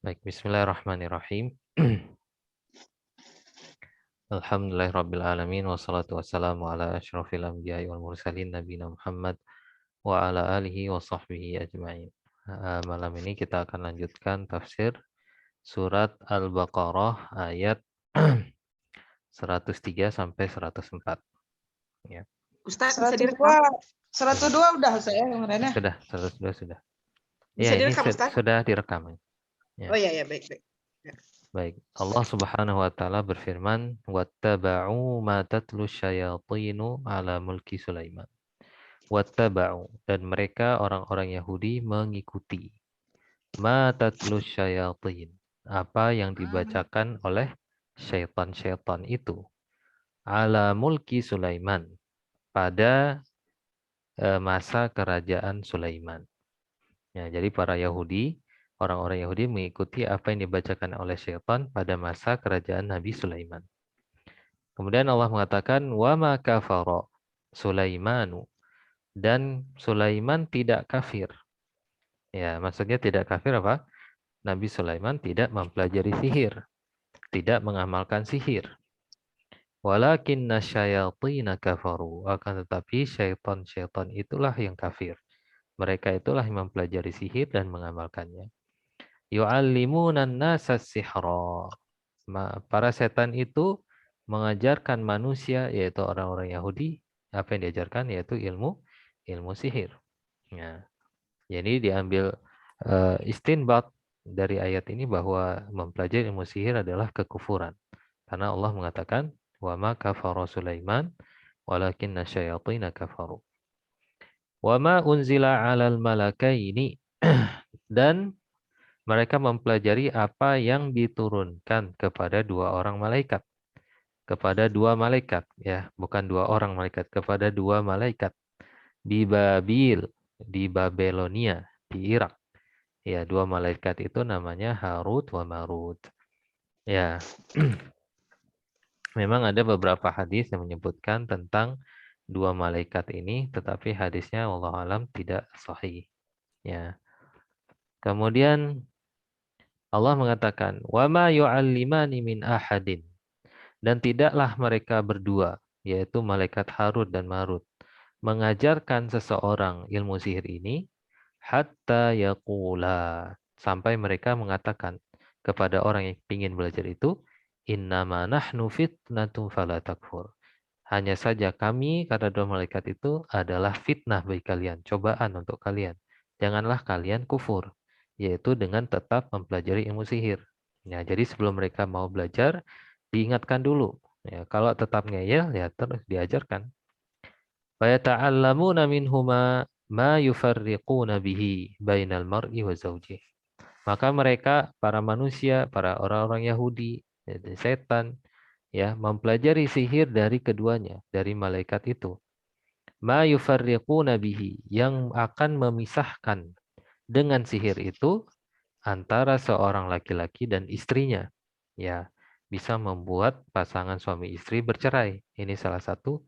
Baik, bismillahirrahmanirrahim. Alhamdulillahirabbil alamin wassalatu wassalamu ala asyrofil anbiya'i wal mursalin nabiyina Muhammad wa ala alihi wa sahbihi ajma'in. Malam ini kita akan lanjutkan tafsir surat Al-Baqarah ayat 103 sampai 104. Ya. Ustaz bisa direkam? 102 udah saya kemarin ya. Sudah, 102 sudah. Bisa Ya, ini direkam, Ustaz? sudah direkam. Ya. Oh iya, baik. Baik, Allah Subhanahu wa taala berfirman, "Wattaba'u ma tatlu syayatinu ala mulki Sulaiman." Wattaba'u, dan mereka orang-orang Yahudi mengikuti ma tatlu syayatin, apa yang dibacakan oleh syaitan-syaitan itu ala mulki Sulaiman, pada masa kerajaan Sulaiman. Ya, jadi para Yahudi, orang-orang Yahudi mengikuti apa yang dibacakan oleh syaitan pada masa kerajaan Nabi Sulaiman. Kemudian Allah mengatakan wa ma kafara Sulaimanu, dan Sulaiman tidak kafir. Ya, maksudnya tidak kafir apa? Nabi Sulaiman tidak mempelajari sihir, tidak mengamalkan sihir. Walakinna syayatina kafaru, akan tetapi syaitan-syaitan itulah yang kafir. Mereka itulah yang mempelajari sihir dan mengamalkannya. Yu'allimunan nasa sihra. Para setan itu mengajarkan manusia, yaitu orang-orang Yahudi, apa yang diajarkan yaitu ilmu sihir. Ya. Jadi diambil istinbat dari ayat ini bahwa mempelajari ilmu sihir adalah kekufuran. Karena Allah mengatakan wa ma kafara Sulaiman walakinna syayatina kafaru. Wa ma unzila 'alal malakaini, dan mereka mempelajari apa yang diturunkan kepada dua orang malaikat. Kepada dua malaikat, ya, bukan dua orang malaikat, kepada dua malaikat di Babil, di Babelonia, di Irak. Ya, dua malaikat itu namanya Harut wa Marut. Ya. Memang ada beberapa hadis yang menyebutkan tentang dua malaikat ini, tetapi hadisnya wallahu alam tidak sahih. Ya. Kemudian Allah mengatakan, "Wa ma yu'allimani min ahadin." Dan tidaklah mereka berdua, yaitu malaikat Harut dan Marut, mengajarkan seseorang ilmu sihir ini hatta yaqula, sampai mereka mengatakan kepada orang yang ingin belajar itu, innama nahnu fitnatun fala takfur. Hanya saja kami, kata dua malaikat itu, adalah fitnah bagi kalian, cobaan untuk kalian. Janganlah kalian kufur, yaitu dengan tetap mempelajari ilmu sihir. Ya, jadi sebelum mereka mau belajar, diingatkan dulu. Ya, kalau tetap ngeyel, ya terus diajarkan. وَيَتَعَلَّمُونَ مِنْهُمَا مَا يُفَرِّقُونَ بِهِ بَيْنَ الْمَرْءِ وَزَوْجِهِ. Maka mereka, para manusia, para orang-orang Yahudi, setan, ya, mempelajari sihir dari keduanya, dari malaikat itu. Ma yufarriquna bihi, yang akan memisahkan dengan sihir itu antara seorang laki-laki dan istrinya. Ya, bisa membuat pasangan suami istri bercerai. Ini salah satu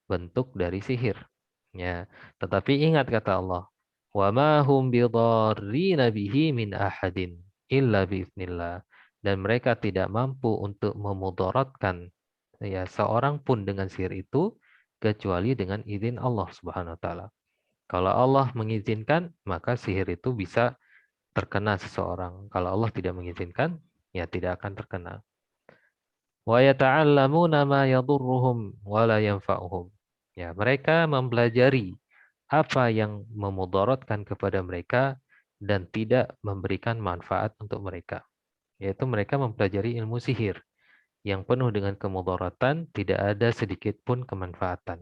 bentuk dari sihir. Ya, tetapi ingat kata Allah, wa ma hum bidarrina bihi min ahadin illa biiznillah. Dan mereka tidak mampu untuk memudaratkan, ya, seorang pun dengan sihir itu kecuali dengan izin Allah Subhanahu wa taala. Kalau Allah mengizinkan, maka sihir itu bisa terkena seseorang. Kalau Allah tidak mengizinkan, ya tidak akan terkena. Wa yata'allamuna ma yadurruhum wa la yanfa'uhum. Ya, mereka mempelajari apa yang memudaratkan kepada mereka dan tidak memberikan manfaat untuk mereka. Yaitu mereka mempelajari ilmu sihir yang penuh dengan kemudaratan, tidak ada sedikit pun kemanfaatan.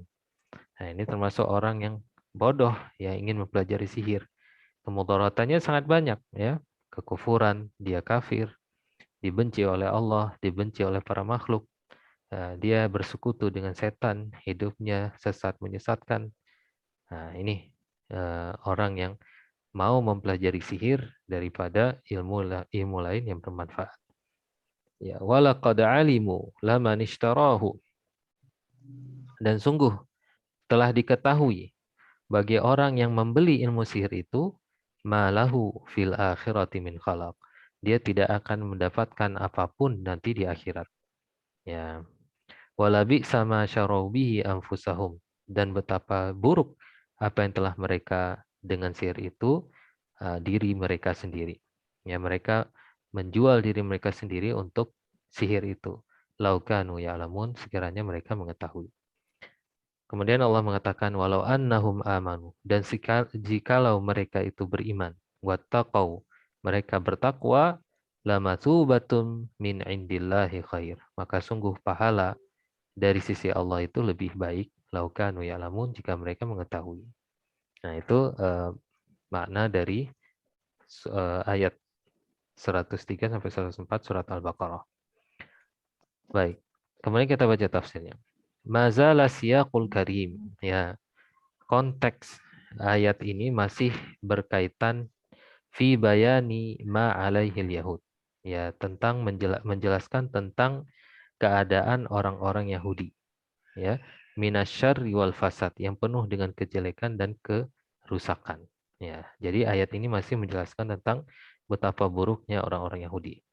Nah, ini termasuk orang yang bodoh yang ingin mempelajari sihir. Kemudaratannya sangat banyak, ya. Kekufuran, dia kafir, dibenci oleh Allah, dibenci oleh para makhluk. Dia bersekutu dengan setan, hidupnya sesat menyesatkan. Nah, ini orang yang mau mempelajari sihir daripada ilmu lain yang bermanfaat. Ya, walaqad alimu laman ishtarahu. Dan sungguh telah diketahui bagi orang yang membeli ilmu sihir itu, malahu fil akhirati min khalaq. dia tidak akan mendapatkan apapun nanti di akhirat. Ya. Walabi sama syarabihi anfusahum, dan betapa buruk apa yang telah mereka dengan sihir itu diri mereka sendiri. Ya, mereka menjual diri mereka sendiri untuk sihir itu. Laukanu ya'lamun, sekiranya mereka mengetahui. Kemudian Allah mengatakan walau annahum amanu, dan jikalau mereka itu beriman, wattaqau, mereka bertakwa, lamatsubatun min indillahi khair, maka sungguh pahala dari sisi Allah itu lebih baik, laukanu ya'lamun, jika mereka mengetahui. Nah, itu makna dari ayat 103 sampai 104 surat Al-Baqarah. Baik. Kemudian kita baca tafsirnya. Mazala siyaqul karim. Ya, konteks ayat ini masih berkaitan fi bayani ma alaihil yahud. Ya, tentang menjelaskan tentang keadaan orang-orang Yahudi. Ya, minasyarri wal fasad, yang penuh dengan kejelekan dan kerusakan. Ya, jadi ayat ini masih menjelaskan tentang betapa buruknya orang-orang Yahudi.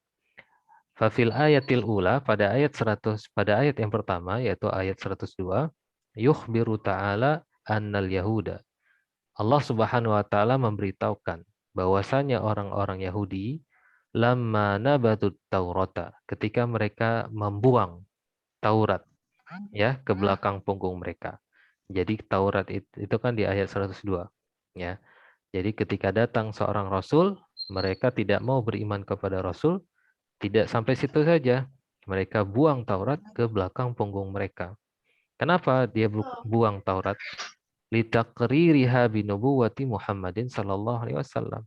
Fafil ayatil ula, pada ayat yang pertama, yaitu ayat 102, yukhbiru ta'ala annal yahuda. Allah Subhanahu wa taala memberitahukan bahwasanya orang-orang Yahudi lamma nabatut taurata, ketika mereka membuang Taurat ya ke belakang punggung mereka. Jadi Taurat itu kan di ayat 102 ya. Jadi ketika datang seorang rasul, mereka tidak mau beriman kepada rasul. Tidak sampai situ saja, mereka buang Taurat ke belakang punggung mereka. Kenapa dia buang Taurat? Litaqririha binubuwati Muhammadin sallallahu alaihi wasallam.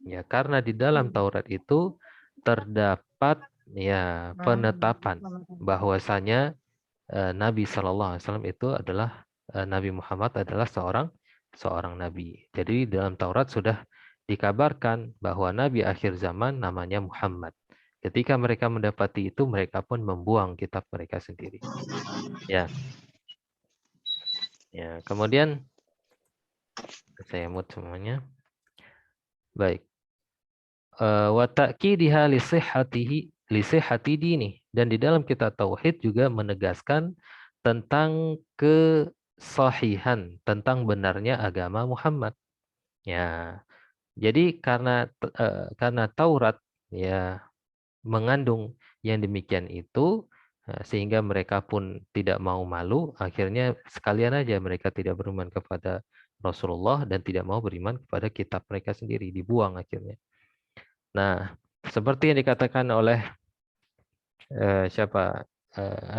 Ya, karena di dalam Taurat itu terdapat ya penetapan bahwasanya Nabi sallallahu alaihi wasallam itu adalah Nabi Muhammad adalah seorang nabi. Jadi dalam Taurat sudah dikabarkan bahwa nabi akhir zaman namanya Muhammad. Ketika mereka mendapati itu, mereka pun membuang kitab mereka sendiri. Ya. Ya, kemudian saya mute semuanya. Baik. Wa ta'kidiha li sihhati dini, dan di dalam kitab tauhid juga menegaskan tentang kesahihan, tentang benarnya agama Muhammad. Ya. Jadi karena Taurat ya mengandung yang demikian itu, sehingga mereka pun tidak mau malu, akhirnya sekalian aja mereka tidak beriman kepada Rasulullah dan tidak mau beriman kepada kitab mereka sendiri, dibuang akhirnya. Nah, seperti yang dikatakan oleh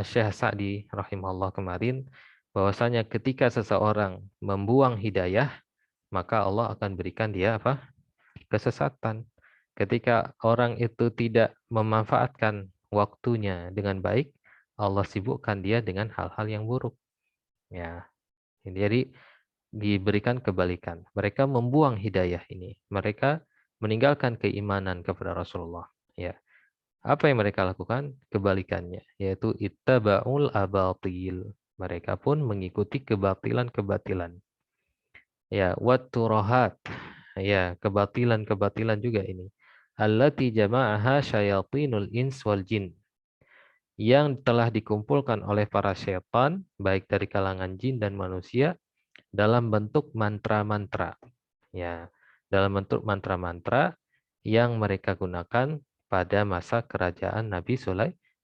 Syekh Sa'di rahimahullah kemarin, bahwasanya ketika seseorang membuang hidayah, maka Allah akan berikan dia apa? Kesesatan. Ketika orang itu tidak memanfaatkan waktunya dengan baik, Allah sibukkan dia dengan hal-hal yang buruk. Ya, jadi diberikan kebalikan. Mereka membuang hidayah ini. Mereka meninggalkan keimanan kepada Rasulullah. Ya, apa yang mereka lakukan? Kebalikannya, yaitu ittaba'ul abatil. Mereka pun mengikuti kebatilan-kebatilan. Ya, watturahat. Ya, kebatilan-kebatilan juga ini. Allati jama'aha syayatinul ins wal jin. Yang telah dikumpulkan oleh para syaitan, baik dari kalangan jin dan manusia, dalam bentuk mantra-mantra. Ya, dalam bentuk mantra-mantra yang mereka gunakan pada masa kerajaan Nabi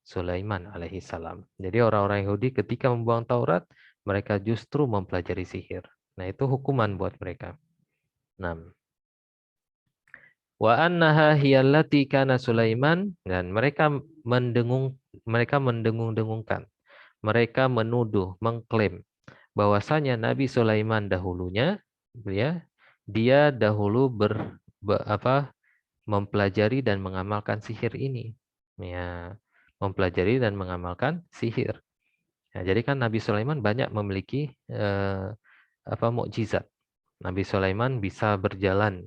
Sulaiman alaihissalam. Jadi orang-orang Yahudi ketika membuang Taurat, mereka justru mempelajari sihir. Nah, itu hukuman buat mereka. 6. Wa annaha hiyallati kana Sulaiman, dan mereka mendengung-dengungkan. Mereka menuduh, mengklaim bahwasanya Nabi Sulaiman dahulunya ya, dia dahulu mempelajari dan mengamalkan sihir ini. Ya, mempelajari dan mengamalkan sihir. Ya, jadi kan Nabi Sulaiman banyak memiliki mukjizat. Nabi Sulaiman bisa berjalan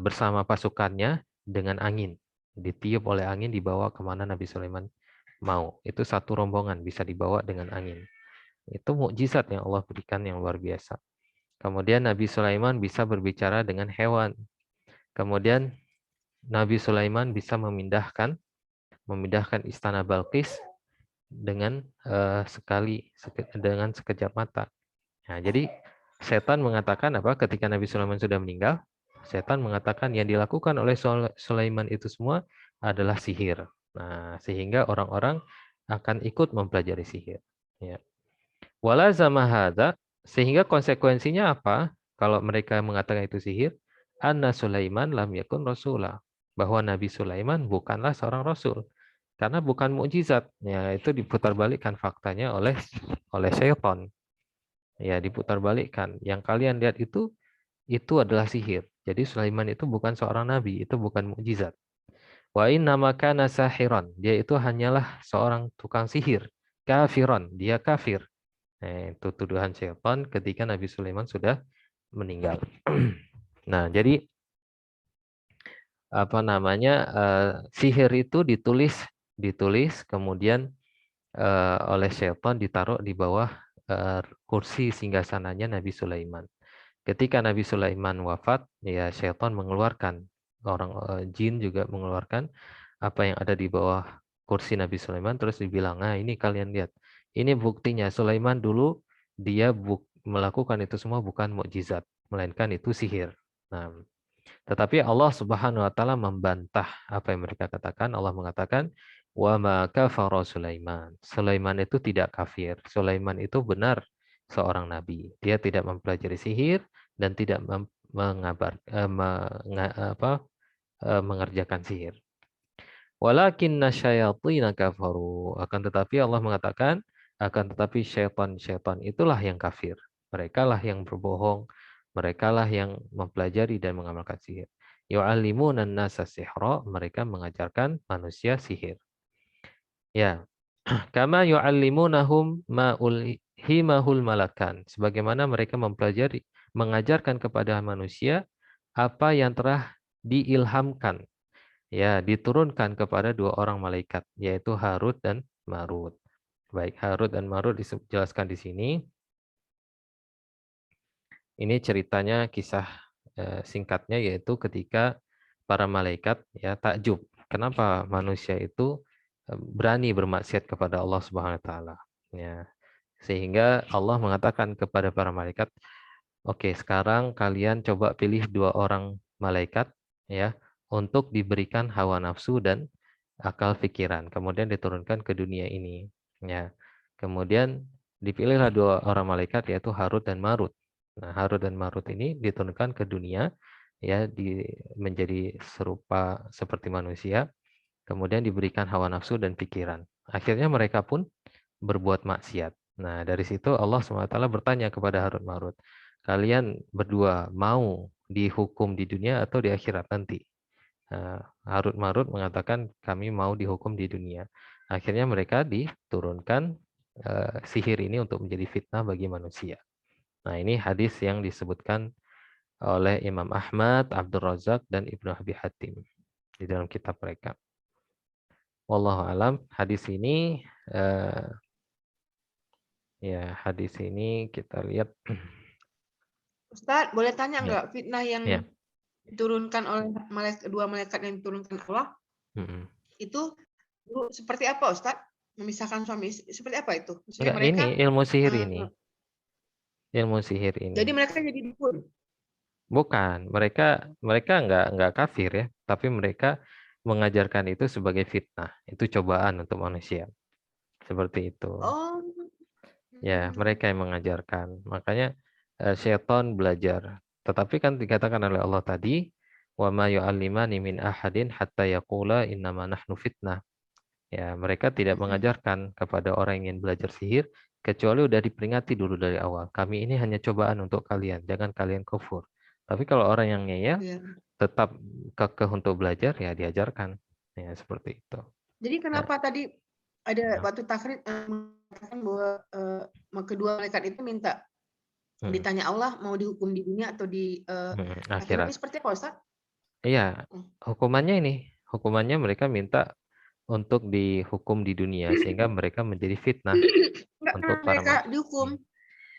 bersama pasukannya dengan angin. Ditiup oleh angin, dibawa kemana Nabi Sulaiman mau. Itu satu rombongan bisa dibawa dengan angin. Itu mukjizat yang Allah berikan yang luar biasa. Kemudian Nabi Sulaiman bisa berbicara dengan hewan. Kemudian Nabi Sulaiman bisa memindahkan istana Balqis dengan dengan sekejap mata. Nah, jadi setan mengatakan apa? Ketika Nabi Sulaiman sudah meninggal, setan mengatakan yang dilakukan oleh Sulaiman itu semua adalah sihir. Nah, sehingga orang-orang akan ikut mempelajari sihir. Ya. Wala zamahada, sehingga konsekuensinya apa? Kalau mereka mengatakan itu sihir, anna Sulaiman lam yakun rasulah, bahwa Nabi Sulaiman bukanlah seorang rasul. Karena bukan mukjizat. Ya, itu diputarbalikkan faktanya oleh syaitan. Ya, diputarbalikkan. Yang kalian lihat itu adalah sihir. Jadi Sulaiman itu bukan seorang nabi, itu bukan mukjizat. Wa inna makana sahiran, dia itu hanyalah seorang tukang sihir. Kafiron, dia kafir. Itu tuduhan syaitan ketika Nabi Sulaiman sudah meninggal. Nah, jadi apa namanya? Sihir itu ditulis kemudian oleh syaitan ditaruh di bawah kursi singgasananya Nabi Sulaiman. Ketika Nabi Sulaiman wafat, ya syaitan mengeluarkan, jin juga mengeluarkan apa yang ada di bawah kursi Nabi Sulaiman, terus dibilang, nah ini kalian lihat, ini buktinya Sulaiman dulu dia melakukan itu semua bukan mukjizat, melainkan itu sihir. Nah, tetapi Allah Subhanahu wa taala membantah apa yang mereka katakan. Allah mengatakan, "Wa ma kafara Sulaiman." Sulaiman itu tidak kafir. Sulaiman itu benar seorang nabi. Dia tidak mempelajari sihir dan tidak mengerjakan sihir. Walakinna syayatina kafaru. Akan tetapi Allah mengatakan, akan tetapi syaitan-syaitan itulah yang kafir. Mereka lah yang berbohong, mereka lah yang mempelajari dan mengamalkan sihir. Yu'allimuna an-nasa sihra, mereka mengajarkan manusia sihir. Ya. Kama yu'allimunahum ma ulhimahul malakan. Sebagaimana mereka mempelajari, mengajarkan kepada manusia apa yang telah diilhamkan, ya, diturunkan kepada dua orang malaikat, yaitu Harut dan Marut. Baik, Harut dan Marut dijelaskan di sini. Ini ceritanya, kisah singkatnya, yaitu ketika para malaikat ya takjub, kenapa manusia itu berani bermaksiat kepada Allah Subhanahu wa taala. Ya. Sehingga Allah mengatakan kepada para malaikat, oke, sekarang kalian coba pilih dua orang malaikat ya untuk diberikan hawa nafsu dan akal pikiran, kemudian diturunkan ke dunia ini. Ya. Kemudian dipilihlah dua orang malaikat, yaitu Harut dan Marut. Nah, Harut dan Marut ini diturunkan ke dunia ya, menjadi serupa seperti manusia, kemudian diberikan hawa nafsu dan pikiran. Akhirnya mereka pun berbuat maksiat. Nah, dari situ Allah SWT bertanya kepada Harut Marut, kalian berdua mau dihukum di dunia atau di akhirat nanti? Harut Marut mengatakan kami mau dihukum di dunia. Akhirnya mereka diturunkan sihir ini untuk menjadi fitnah bagi manusia. Nah, ini hadis yang disebutkan oleh Imam Ahmad, Abdul Razak, dan Ibnu Abi Hatim di dalam kitab mereka. Wallahu alam. Hadis ini hadis ini kita lihat. Ustaz, boleh tanya Ya. nggak fitnah yang Ya. diturunkan oleh dua malaikat yang diturunkan Allah itu seperti apa, Ustaz? Memisahkan suami istri, seperti apa itu? Maksudnya Enggak, mereka ini ilmu sihir ini. Ilmu sihir ini. jadi mereka jadi dukun. Bukan, mereka enggak kafir ya, tapi mereka mengajarkan itu sebagai fitnah. Itu cobaan untuk manusia. Seperti itu. Oh. Ya, mereka yang mengajarkan. Makanya syaitan belajar. Tetapi kan dikatakan oleh Allah tadi, wa ma yu'allimani min ahadin hatta yaqula innama nahnu fitnah. Ya, mereka tidak mengajarkan kepada orang yang ingin belajar sihir kecuali udah diperingati dulu dari awal. Kami ini hanya cobaan untuk kalian, jangan kalian kufur. Tapi kalau orang yang ngeyel tetap kekeh untuk belajar, ya diajarkan. Ya, seperti itu. Jadi kenapa tadi ada waktu takrib mengatakan bahwa kedua malaikat itu minta ditanya Allah mau dihukum di dunia atau di akhirat. Ini seperti apa, Ustaz? Iya, hukumannya mereka minta untuk dihukum di dunia sehingga mereka menjadi fitnah untuk para mereka dihukum.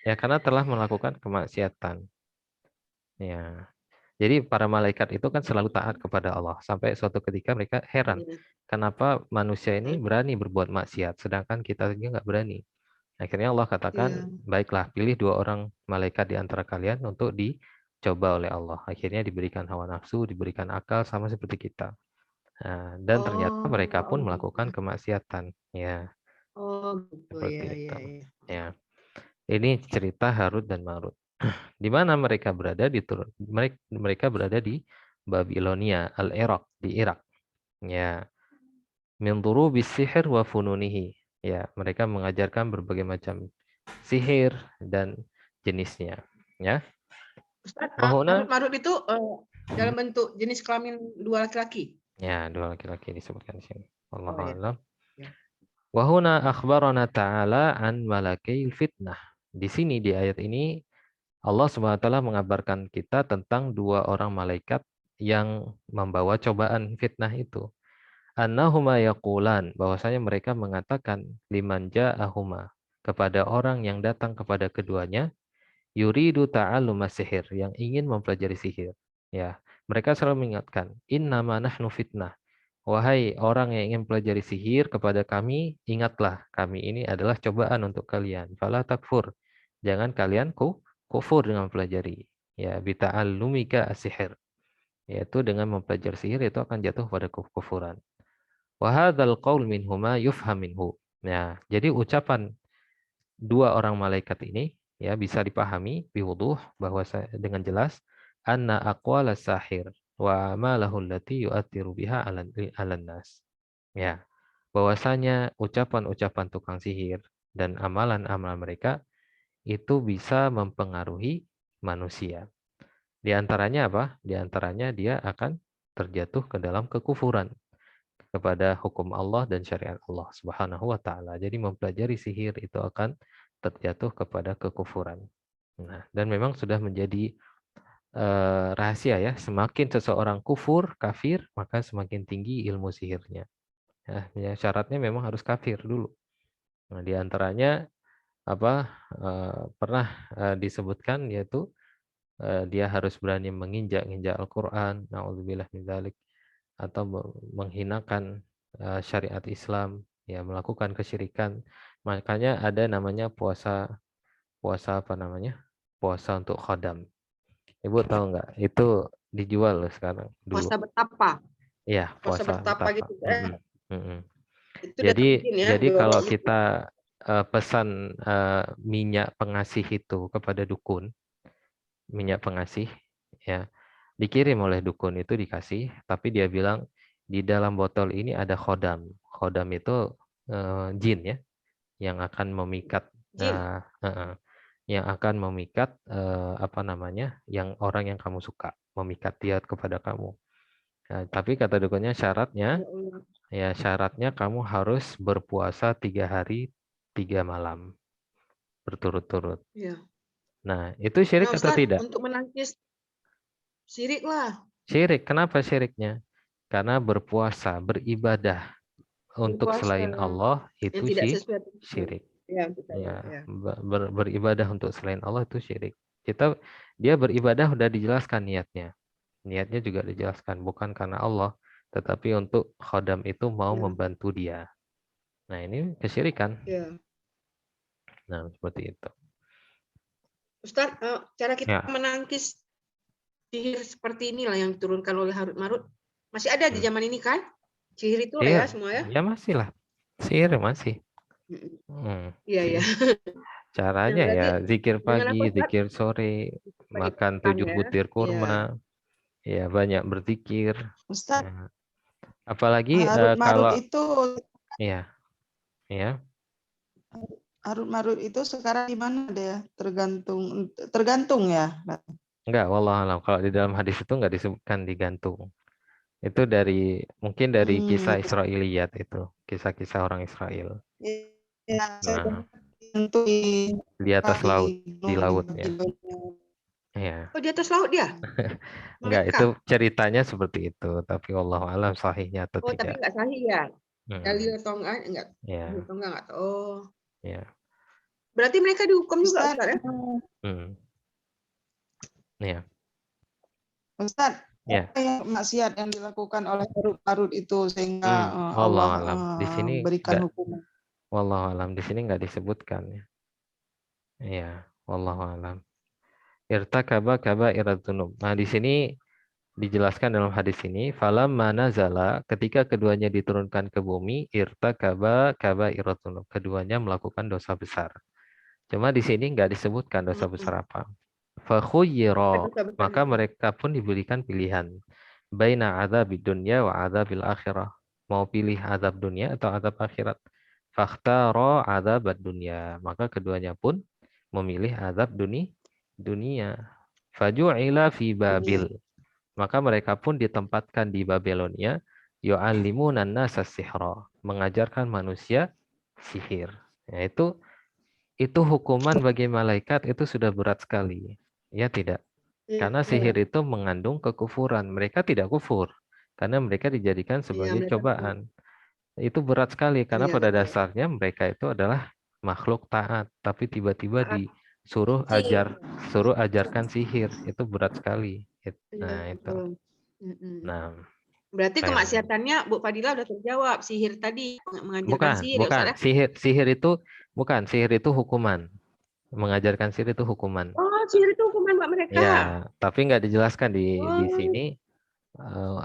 Ya, karena telah melakukan kemaksiatan. Ya. Jadi para malaikat itu kan selalu taat kepada Allah. Sampai suatu ketika mereka heran. Iya. Kenapa manusia ini Heeh. berani berbuat maksiat, sedangkan kita saja nggak berani. Akhirnya Allah katakan, Iya. baiklah pilih 2 orang malaikat di antara kalian untuk dicoba oleh Allah. Akhirnya diberikan hawa nafsu, diberikan akal sama seperti kita. Nah, dan ternyata mereka pun Oh, melakukan gitu. kemaksiatan. Ya, Oh, gitu. seperti Iya, iya, itu. iya. Ya, ini cerita Harut dan Marut. Di mana mereka berada mereka berada di Babilonia, Al-Iraq, di Irak. Ya, min bis sihir wa fununihi. Ya, mereka mengajarkan berbagai macam sihir dan jenisnya. Ya. Ustaz, Wahuna, marut-marut itu dalam bentuk jenis kelamin dua laki-laki. ya, 2 laki-laki disebutkan di sini. Oh Wallahu ya. a'lam. Ya. Wahuna akhbarana ta'ala an malakai fitnah. Di sini di ayat ini Allah SWT mengabarkan kita tentang 2 orang malaikat yang membawa cobaan fitnah itu. Annahuma yaqulan, bahwasanya mereka mengatakan liman ja'ahuma, kepada orang yang datang kepada keduanya, yuridu ta'alluma sihir, yang ingin mempelajari sihir. Ya, mereka selalu mengingatkan, innama nahnu fitnah. Wahai orang yang ingin pelajari sihir kepada kami, ingatlah kami ini adalah cobaan untuk kalian. Fala takfur. Jangan kalian kufur dengan pelajari. Ya, bita'allumika as-sihir. Yaitu dengan mempelajari sihir itu akan jatuh pada kekufuran. Wa hadzal qaul minhuma yufham minhu. Ya, jadi ucapan 2 orang malaikat ini ya bisa dipahami biwuduh bahwa dengan jelas anna aqwala sahir wa amalahu allati yu'athiru biha 'alan nas. Ya, bahwasanya ucapan-ucapan tukang sihir dan amalan-amalan mereka itu bisa mempengaruhi manusia. Di antaranya apa? Di antaranya dia akan terjatuh ke dalam kekufuran kepada hukum Allah dan syariat Allah Subhanahu wa taala. Jadi mempelajari sihir itu akan terjatuh kepada kekufuran. Nah, dan memang sudah menjadi rahasia ya, semakin seseorang kufur, kafir, maka semakin tinggi ilmu sihirnya. Ya, syaratnya memang harus kafir dulu. Nah, di antaranya apa pernah disebutkan yaitu dia harus berani menginjak-injak Al-Qur'an, naudzubillah min dzalik, atau menghinakan syariat Islam, ya melakukan kesyirikan. Makanya ada namanya puasa puasa apa namanya? Puasa untuk khodam. Ibu tahu nggak? Itu dijual loh sekarang dulu. Puasa betapa. Iya, Puasa puasa betapa betapa. gitu. Itu udah Jadi terjun ya jadi dua kalau orang itu. kita pesan minyak pengasih itu kepada dukun, minyak pengasih, ya dikirim oleh dukun itu dikasih, tapi dia bilang di dalam botol ini ada khodam. Khodam itu jin ya, yang akan memikat, Jin. yang akan memikat apa namanya, yang orang yang kamu suka, memikat dia kepada kamu. Nah, tapi kata dukunnya syaratnya, Ya Allah. ya syaratnya kamu harus berpuasa 3 hari 3 malam berturut-turut. Ya. Nah, itu syirik Nah, atau Ustaz, tidak? untuk menangkis syirik lah. Syirik. Kenapa syiriknya? Karena berpuasa, beribadah untuk Berpuasa selain Allah yang itu tidak sesuai dengan syirik. ya, kita Ya, ya. beribadah untuk selain Allah itu syirik. Dia beribadah udah dijelaskan niatnya. Niatnya juga dijelaskan bukan karena Allah, tetapi untuk khodam itu mau Ya. membantu dia. Nah, ini kesyirikan. Ya. Nah, seperti itu. Ustaz, cara kita Ya. menangkis sihir seperti inilah yang diturunkan oleh Harut Marut masih ada di zaman ini kan? Sihir itu lah ya Sihir, semua ya. ya masih lah. Sihir masih. Iya, iya. Nah, Caranya ya berarti zikir dengan apa pagi, Ustaz? zikir sore, makan 7 Pendidikannya. butir Iya. kurma, ya banyak berzikir. Ustaz, Ya. Apalagi Harut Marut kalau itu ya, ya, Harut Marut itu sekarang di mana dia? Tergantung ya. enggak, wallahualam. Kalau di dalam hadis itu enggak disebutkan digantung. Itu mungkin dari kisah Ya, Israiliyat itu, kisah-kisah orang Israel. ya, saya Nah, itu di atas laut, di laut ya. di Ya. Oh, di atas laut dia? Enggak, itu Mekah. ceritanya seperti itu, tapi wallahualam sahihnya atau Oh, tapi tidak. enggak sahih ya? Dalil Hmm, atau enggak? Dalil ya, atau enggak tahu. Oh. ya. Berarti mereka dihukum juga Ustaz, Ustaz ya? Hmm. Ya. Ustaz, Ya. apa yang maksiat yang dilakukan oleh Harut itu sehingga Allah Allah alam. Di sini berikan enggak. hukuman? Wallahu alam. Di sini enggak disebutkan ya. Iya, wallahu alam. Irtakaba kabairat dzunub. Nah, di sini dijelaskan dalam hadis ini, falamma nazala, ketika keduanya diturunkan ke bumi, irtakaba kabairat dzunub. Keduanya melakukan dosa besar. Cuma di sini enggak disebutkan dosa besar apa. Fakhuyyira, maka mereka pun diberikan pilihan. Baina adzabid dunya wa adzabil akhirah. Mau pilih azab dunia atau azab akhirat. Fakhtara adzabad dunya. Maka keduanya pun memilih azab dunia. Faju'ila fi Babil. Maka mereka pun ditempatkan di Babilonia. Yu'allimunan nasa sihra. Mengajarkan manusia sihir. Yaitu itu hukuman bagi malaikat itu sudah berat sekali. Ya tidak. Karena sihir itu mengandung kekufuran. Mereka tidak kufur. Karena mereka dijadikan sebagai cobaan. Itu berat sekali. Karena pada dasarnya mereka itu adalah makhluk taat. Tapi tiba-tiba disuruh ajarkan sihir. Itu berat sekali. Nah itu. Nah, berarti kemaksiatannya Bu Fadila udah terjawab. Sihir tadi mengajarkan sihir. Bukan. Sihir itu hukuman. Mengajarkan sihir itu hukuman. Oh, sihir itu hukuman buat mereka. Ya, tapi nggak dijelaskan di sini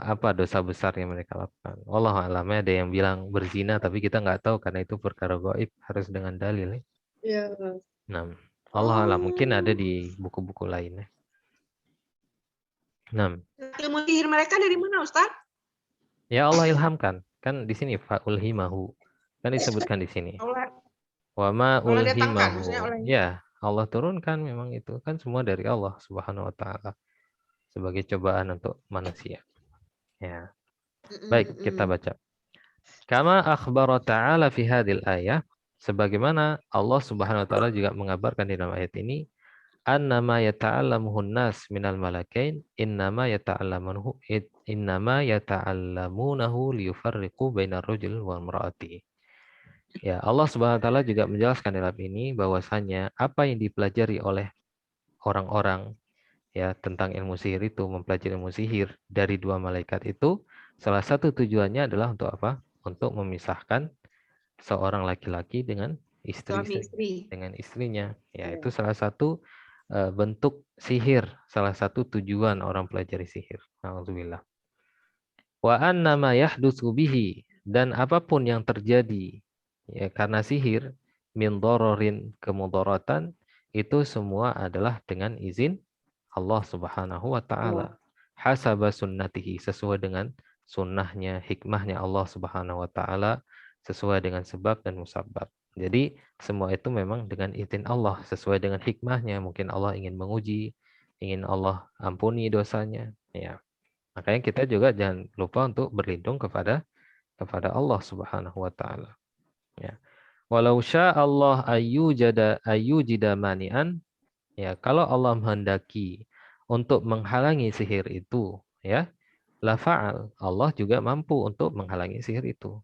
apa dosa besar yang mereka lakukan. Wallahu a'lam. Ada yang bilang berzina, tapi kita nggak tahu karena itu perkara gaib, harus dengan dalil. Iya. Nah, Allah a'lam. Mungkin ada di buku-buku lainnya. Nah. Ilmu sihir mereka dari mana, Ustaz? Ya Allah ilhamkan. Kan di sini fa'ulhimahu. Kan disebutkan di sini. Wa ma ulhimahu. Ya, Allah turunkan memang itu kan semua dari Allah Subhanahu wa taala sebagai cobaan untuk manusia. Ya. Baik, kita baca. Kama akhbara ta'ala fi hadhil ayah, sebagaimana Allah Subhanahu wa taala juga mengabarkan di dalam ayat ini, annama yata'allamuhun nas minal malakain innama yata'allamunahu liyufarriqu bainar rajul wal mar'ati. Ya, Allah Subhanahu wa taala juga menjelaskan dalam ini bahwasanya apa yang dipelajari oleh orang-orang ya tentang ilmu sihir itu, mempelajari ilmu sihir dari dua malaikat itu, salah satu tujuannya adalah untuk apa? Untuk memisahkan seorang laki-laki dengan dengan istrinya. Ya, itu salah satu bentuk sihir, salah satu tujuan orang pelajari sihir. Alhamdulillah. Wa annama yahdutsu bihi, dan apapun yang terjadi ya karena sihir min dararin kemudaratan, itu semua adalah dengan izin Allah Subhanahu wa taala. Hasaba sunnatihi, sesuai dengan sunnahnya, hikmahnya Allah Subhanahu wa taala, sesuai dengan sebab dan musabab. Jadi semua itu memang dengan izin Allah, sesuai dengan hikmahnya. Mungkin Allah ingin menguji, ingin Allah ampuni dosanya, ya. Makanya kita juga jangan lupa untuk berlindung kepada Allah Subhanahu wa taala. Ya. Walau syaa Allah ayyujida mani'an, ya, kalau Allah menghendaki untuk menghalangi sihir itu, ya, la fa'al, Allah juga mampu untuk menghalangi sihir itu.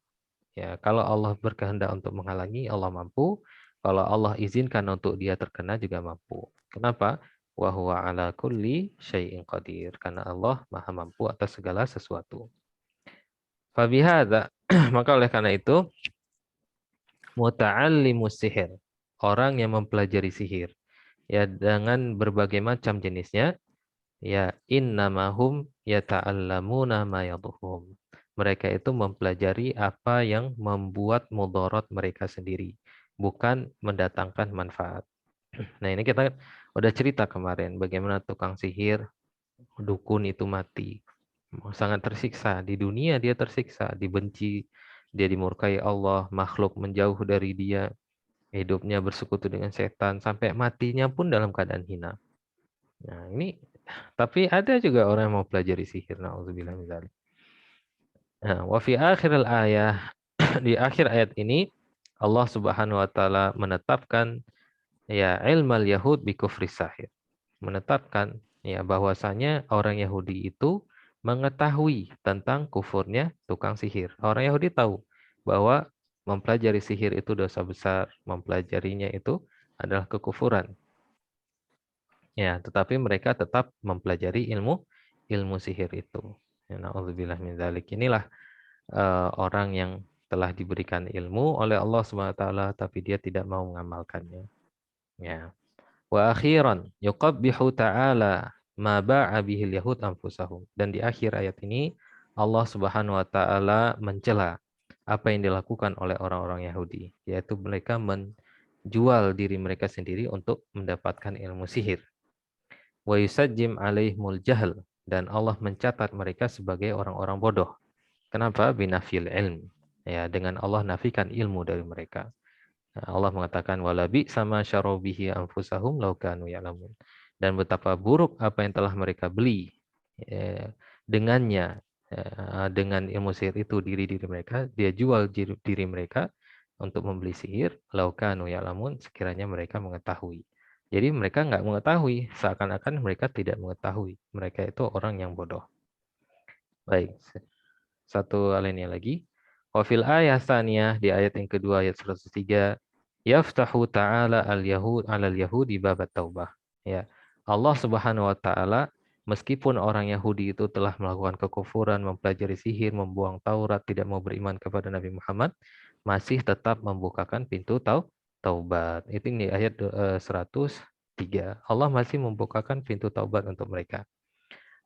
Ya, kalau Allah berkehendak untuk menghalangi, Allah mampu. Kalau Allah izinkan untuk dia terkena juga mampu. Kenapa? Wa huwa ala kulli syai'in qadir. Karena Allah Maha mampu atas segala sesuatu. Fabihadza, maka oleh karena itu muta'allimus sihir, orang yang mempelajari sihir ya dengan berbagai macam jenisnya, ya innamahum yata'allamuna ma yadhurruhum. Mereka itu mempelajari apa yang membuat mudarat mereka sendiri, bukan mendatangkan manfaat. Nah, ini kita udah cerita kemarin bagaimana tukang sihir, dukun itu mati. Sangat tersiksa. Di dunia dia tersiksa, dibenci, dia dimurkai Allah, makhluk menjauh dari dia, hidupnya bersekutu dengan setan, sampai matinya pun dalam keadaan hina. Nah, ini tapi ada juga orang yang mau pelajari sihir, na'udzubillah min dzalik. Nah, wa fi akhiril ayah, di akhir ayat ini Allah Subhanahu wa taala menetapkan ya ilmal yahud bi kufri sahir. Menetapkan ya bahwasanya orang Yahudi itu mengetahui tentang kufurnya tukang sihir. Orang Yahudi tahu bahwa mempelajari sihir itu dosa besar, mempelajarinya itu adalah kekufuran. Ya, tetapi mereka tetap mempelajari ilmu ilmu sihir itu. Ya, na'udzubillah min dzalik. Inilah orang yang telah diberikan ilmu oleh Allah SWT, tapi dia tidak mau mengamalkannya. Ya. Wa akhiran yuqabbihu ta'ala ma ba'a bihil yahud anfusahum. Dan di akhir ayat ini Allah Subhanahu wa taala mencela apa yang dilakukan oleh orang-orang Yahudi, yaitu mereka menjual diri mereka sendiri untuk mendapatkan ilmu sihir. Wa yusajjim alaihimul jahl, dan Allah mencatat mereka sebagai orang-orang bodoh. Kenapa? Binafil ilm. Ya, dengan Allah nafikan ilmu dari mereka. Allah mengatakan walabi sama syarobihi anfusahum law kanu ya'lamun. Dan betapa buruk apa yang telah mereka beli dengannya, dengan ilmu sihir itu diri mereka, dia jual diri mereka untuk membeli sihir, law kanu ya'lamun, sekiranya mereka mengetahui. Jadi mereka nggak mengetahui, seakan-akan mereka tidak mengetahui. Mereka itu orang yang bodoh. Baik, satu alinea lagi. Wafil ayat tsaniyah, di ayat yang kedua, ayat 103, yaftahu ta'ala al-yahud 'alal yahudi babat taubah. Ya. Allah Subhanahu wa taala meskipun orang Yahudi itu telah melakukan kekufuran, mempelajari sihir, membuang Taurat, tidak mau beriman kepada Nabi Muhammad, masih tetap membukakan pintu taubat. Itu di ayat 103. Allah masih membukakan pintu taubat untuk mereka.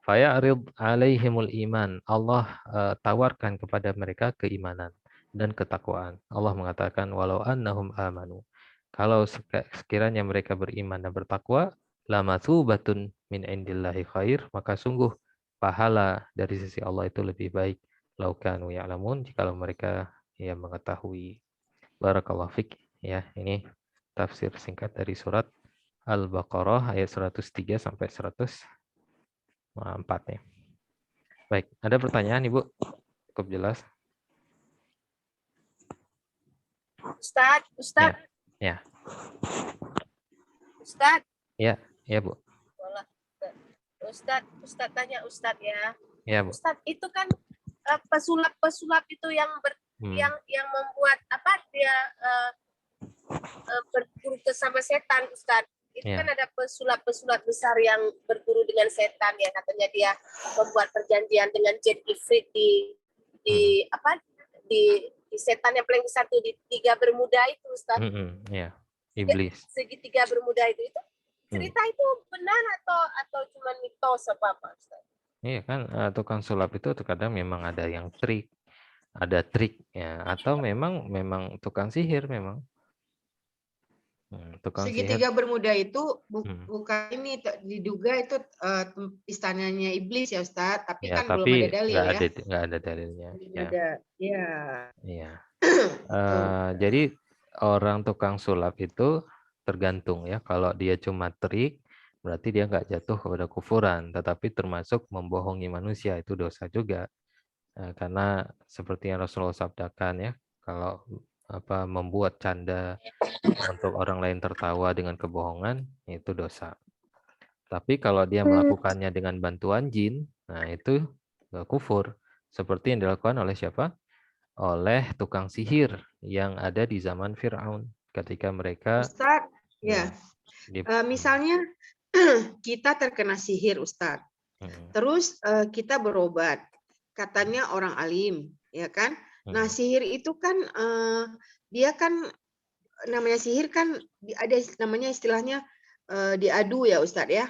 Faya'rid alaihimul iman. Allah tawarkan kepada mereka keimanan dan ketakwaan. Allah mengatakan walau annahum amanu. Kalau sekiranya mereka beriman dan bertakwa, lamatsubatun min indillahi khair, maka sungguh pahala dari sisi Allah itu lebih baik. Lau kanu ya'lamun, jikalau mereka ya mengetahui. Barakallahu fik. Ya, ini tafsir singkat dari surat Al-Baqarah ayat 103 sampai 104 nih. Baik, ada pertanyaan Ibu? Cukup jelas. Ustadz. Ya. Ustadz. Ya Bu. Ustadz tanya Ustadz ya. Ya Bu. Ustadz, itu kan pesulap itu yang yang membuat apa dia berguru sama setan, Ustadz. Itu kan ada pesulap besar yang berguru dengan setan ya, katanya dia membuat perjanjian dengan jin ifrit di setan yang paling besar tuh di tiga bermuda itu, Ustaz. Ya, iblis. Segitiga bermuda itu cerita itu benar atau cuma mitos apa Ustaz? Iya kan, tukang sulap itu terkadang memang ada yang ada trik ya, atau memang tukang sihir memang. Segitiga bermuda itu bukan ini diduga itu istananya iblis ya Ustaz, tapi ya, kan belum ada dalil ya. Nggak ada dalilnya. Iya. Jadi orang tukang sulap itu tergantung ya. Kalau dia cuma trik, berarti dia nggak jatuh kepada kufuran, tetapi termasuk membohongi manusia, itu dosa juga. Karena seperti yang Rasulullah sabdakan ya, kalau membuat canda untuk orang lain tertawa dengan kebohongan, itu dosa. Tapi kalau dia melakukannya dengan bantuan jin, nah itu kufur. Seperti yang dilakukan oleh siapa? Oleh tukang sihir yang ada di zaman Fir'aun. Ketika mereka... Ustadz, misalnya kita terkena sihir, Ustadz. Terus kita berobat. Katanya orang alim, ya kan? Nah, sihir itu kan dia kan namanya sihir kan ada namanya istilahnya diadu ya Ustadz ya.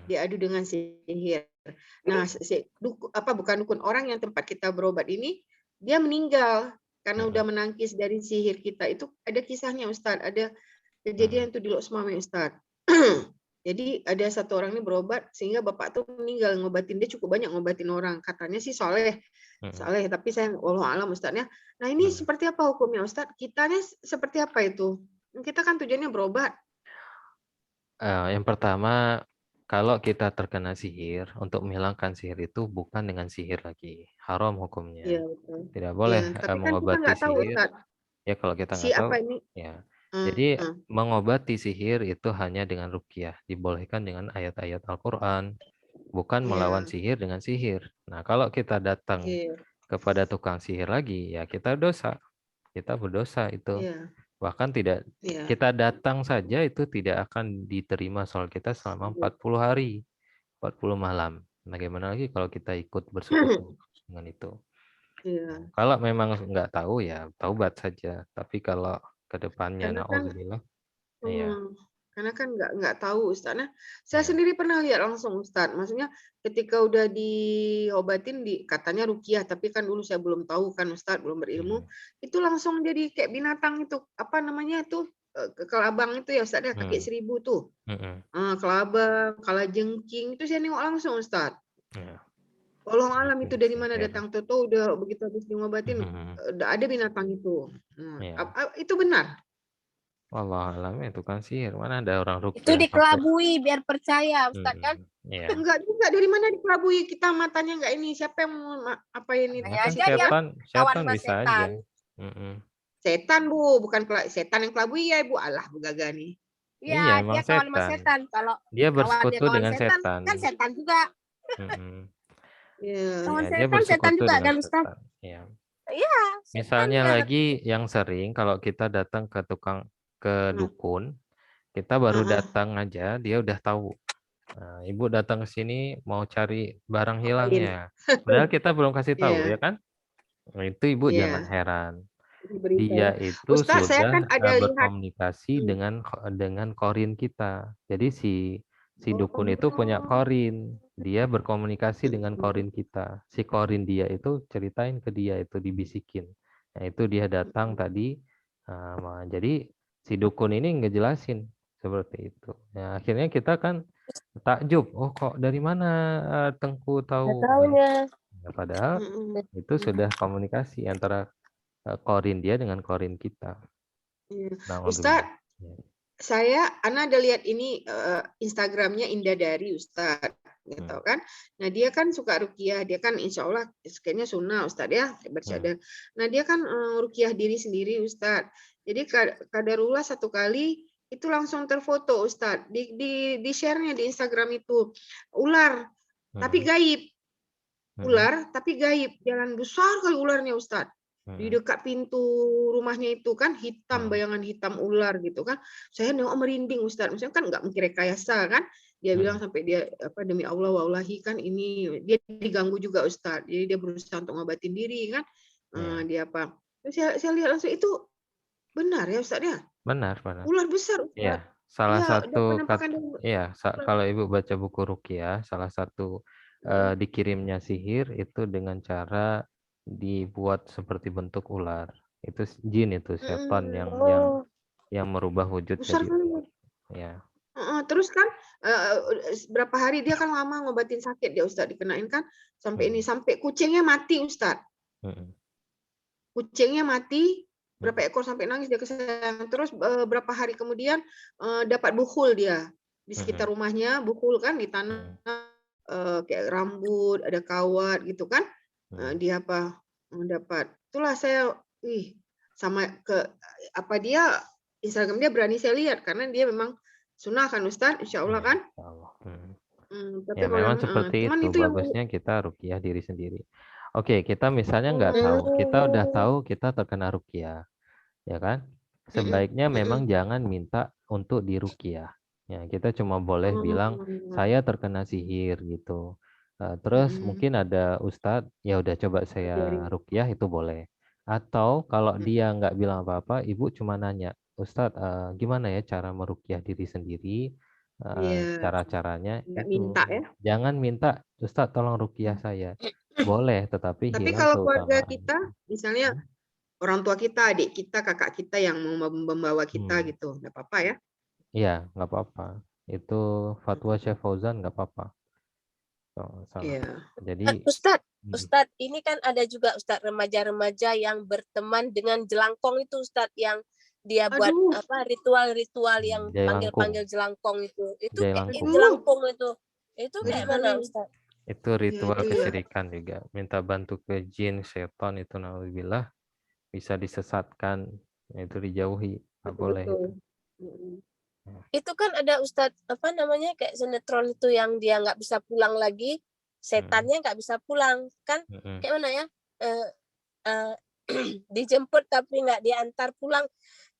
Diadu dengan sihir. Nah, bukan dukun, orang yang tempat kita berobat ini dia meninggal karena udah menangkis dari sihir kita. Itu ada kisahnya Ustadz, ada kejadian itu di Lok Semame Ustadz. Jadi ada satu orang ini berobat sehingga bapak tuh meninggal, ngobatin, dia cukup banyak ngobatin orang. Katanya sih soleh, tapi saya wallahu alam Ustadznya. Nah ini seperti apa hukumnya Ustadz? Kitanya seperti apa itu? Kita kan tujuannya berobat. Yang pertama, kalau kita terkena sihir, untuk menghilangkan sihir itu bukan dengan sihir lagi, haram hukumnya. Ya, betul. Tidak boleh mengobati sihir. Ya kalau kita nggak tahu, ya. Jadi mengobati sihir itu hanya dengan ruqyah, dibolehkan dengan ayat-ayat Al-Quran, bukan melawan sihir dengan sihir. Nah kalau kita datang kepada tukang sihir lagi, ya kita berdosa itu. Bahkan kita datang saja itu tidak akan diterima sholat kita selama 40 hari, 40 malam. Bagaimana lagi kalau kita ikut bersekutu dengan itu? Iya. Kalau memang nggak tahu ya taubat saja. Tapi kalau kedepannya Karena kan naudzubillah, iya, karena kan nggak tahu Ustaz. Nah, saya iya, sendiri pernah lihat langsung Ustaz. Maksudnya ketika udah diobatin katanya ruqyah, tapi kan dulu saya belum tahu kan Ustaz, belum berilmu. Itu langsung jadi kayak binatang itu, apa namanya itu, kelabang itu ya Ustaz ya, kaki 1000 tuh. Kelabang, kalajengking, itu saya nengok langsung Ustaz. iya. Wallahu alam itu dari mana Sihir. datang, tahu udah begitu habis diobatin udah ada binatang itu. Iya. Itu benar? Wallah alam itu kan sihir. Mana ada orang Itu ruqyah pakai. dikelabui biar percaya, Ustaz kan? Iya. Enggak juga, dari mana dikelabui? Kita matanya enggak ini. Siapa yang mau apain itu? Kan Aja yang setan sama bisa aja. setan. Setan, Bu, bukan setan yang kelabui ya, Ibu. Allah, Bu Gaga nih. Iya, Iya, emang dia kawan sama setan. setan. Kalau Dia kawannya bersekutu kawan dengan setan, setan. kan setan juga. Iya. Kawan Ya, dia setan bersekutu juga dengan ada, Ustaz. setan. Iya. Iya, Misalnya setan lagi yang sering kalau kita datang ke dukun, kita baru datang aja dia udah tahu. Nah, Ibu datang ke sini mau cari barang hilangnya. Padahal kita belum kasih tahu ya kan? Nah, itu Ibu jangan heran. Dia itu Ustaz, saya kan sudah ada lihat. berkomunikasi dengan korin kita. Jadi si dukun itu punya korin. Dia berkomunikasi dengan korin kita. Si korin dia itu ceritain ke dia, itu dibisikin. Nah, itu dia datang tadi. Jadi si dukun ini ngejelasin seperti itu. Nah, akhirnya kita kan takjub. Oh, kok dari mana Tengku tahu? taunya. Nah, padahal itu sudah komunikasi antara korin dia dengan korin kita. Nah, Ustaz, Ana ada lihat ini Instagramnya Indah Dari Ustaz, gitu kan. Nah, dia kan suka ruqyah, dia kan insya Allah kayaknya sunnah Ustaz ya, bercadar. Nah, dia kan ruqyah diri sendiri Ustaz. Jadi kadarullah satu kali itu langsung terfoto Ustaz, di share-nya di Instagram itu ular, tapi gaib. Ular tapi gaib, jalan besar kali ularnya Ustaz. Di dekat pintu rumahnya itu kan hitam, bayangan hitam ular gitu kan. Saya nengok merinding Ustaz. Maksudnya kan nggak mikir rekayasa kan. Dia bilang sampai dia demi Allah wallahi kan ini dia diganggu juga Ustaz. Jadi dia berusaha untuk ngobatin diri kan. Dia apa? Terus saya lihat langsung itu benar ya Ustaz ya? Benar. Ular besar Ustaz. Iya, salah satu iya, kalau Ibu baca buku ruqyah, salah satu dikirimnya sihir itu dengan cara dibuat seperti bentuk ular. Itu jin, itu setan yang merubah wujud besar jadi kali. ular. Ya. Terus kan berapa hari dia kan lama ngobatin sakit dia Ustaz, dikenain kan sampai sampai kucingnya mati Ustaz. Kucingnya mati, berapa ekor sampai nangis dia kesayangan. Terus berapa hari kemudian dapat buhul dia di sekitar rumahnya, buhul kan di tanah kayak rambut, ada kawat gitu kan. Dia dapat. Itulah saya sama dia Instagram dia berani saya lihat karena dia memang sunnah kan Ustaz, insya Allah kan. Tapi Ya memang seperti itu. Bagusnya kita ruqyah diri sendiri. Oke, kita misalnya nggak tahu, kita udah tahu kita terkena ruqyah, ya kan? Sebaiknya memang jangan minta untuk diruqyah. Ya, kita cuma boleh bilang saya terkena sihir gitu. Terus mungkin ada ustadz, ya udah coba saya ruqyah, itu boleh. Atau kalau dia nggak bilang apa-apa, ibu cuma nanya, Ustadz, gimana ya cara meruqyah diri sendiri? Cara-caranya itu. Minta ya. Jangan minta, Ustadz tolong ruqyah saya. Boleh, tetapi hilang kalau keluarga keutamaan. kita, misalnya orang tua kita, adik kita, kakak kita yang mau membawa kita gitu, nggak apa-apa ya? Iya, nggak apa-apa. Itu fatwa Syekh Fauzan nggak apa-apa. Jadi Ustadz, ini kan ada juga Ustadz remaja-remaja yang berteman dengan jelangkong itu Ustadz, yang dia buat ritual-ritual yang panggil-panggil jelangkong itu kayak jelangkong itu kayak mana Ustadz? Itu ritual kesyirikan juga. Minta bantu ke jin, setan itu naudzubillah, bisa disesatkan, itu dijauhi, nggak boleh itu. Itu kan ada Ustadz kayak sinetron itu yang dia nggak bisa pulang lagi, setannya nggak bisa pulang kan, kayak mana ya, dijemput tapi nggak diantar pulang.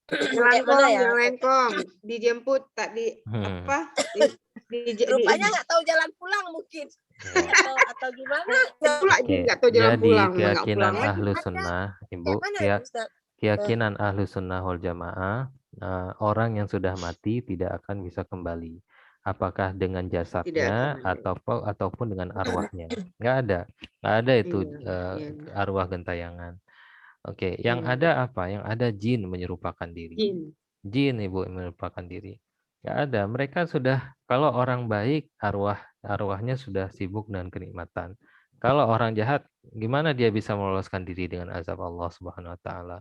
Jelangkong dijemput tak di apa? Rupanya nggak tahu jalan pulang mungkin. atau gimana? Nggak tahu jalan Jadi pulang. keyakinan Pulang ahlu sunnah, Ibu, keyakinan ahlu sunnah wal jamaah, orang yang sudah mati tidak akan bisa kembali. Apakah dengan jasadnya ataupun dengan arwahnya? Nggak ada itu arwah gentayangan. Oke, yang ada apa? Yang ada jin menyerupakan diri. Jin, Ibu, menyerupakan diri. Nggak ada. Mereka sudah, kalau orang baik, arwahnya sudah sibuk dengan kenikmatan. Kalau orang jahat, gimana dia bisa meloloskan diri dengan azab Allah Subhanahu wa taala?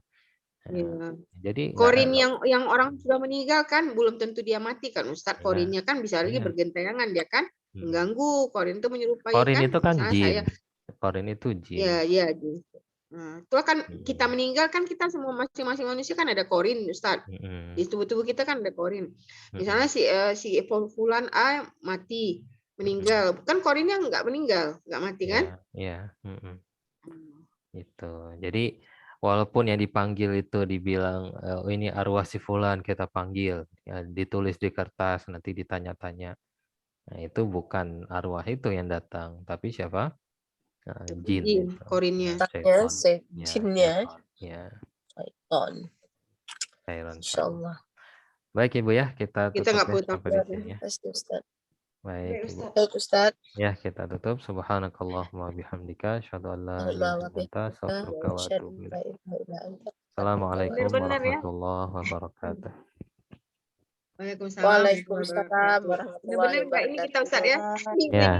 Jadi korin yang orang sudah meninggal kan belum tentu dia mati kan Ustadz. Korinnya kan bisa lagi bergentayangan dia kan mengganggu. Korin itu menyerupai korin kan. Itu kan jin. Korin itu jin. Iya jin. Nah, itu kan kita meninggal kan kita semua masing-masing manusia kan ada korin Ustadz. Di tubuh kita kan ada korin. Misalnya si fulan A mati meninggal, kan korinnya nggak meninggal, nggak mati kan? Iya. Itu. Jadi walaupun yang dipanggil itu dibilang ini arwah si fulan kita panggil, ya, ditulis di kertas nanti ditanya-tanya. Nah, itu bukan arwah itu yang datang, tapi siapa? Jin. Korinnya. Jinnya. Ya. Syaitan. Insyaallah. Baik Ibu ya, kita tutup sampai di sini ya. Baik Ibu. Baik Ustaz. Ya, kita tutup. Subhanakallahumma bihamdika asyhadu an la ilaha illa anta astaghfiruka wa atubu ilaik. Assalamualaikum warahmatullahi wabarakatuh. Waalaikumsalam warahmatullahi wabarakatuh. Benar nggak ini kita Ustaz ya? Ya.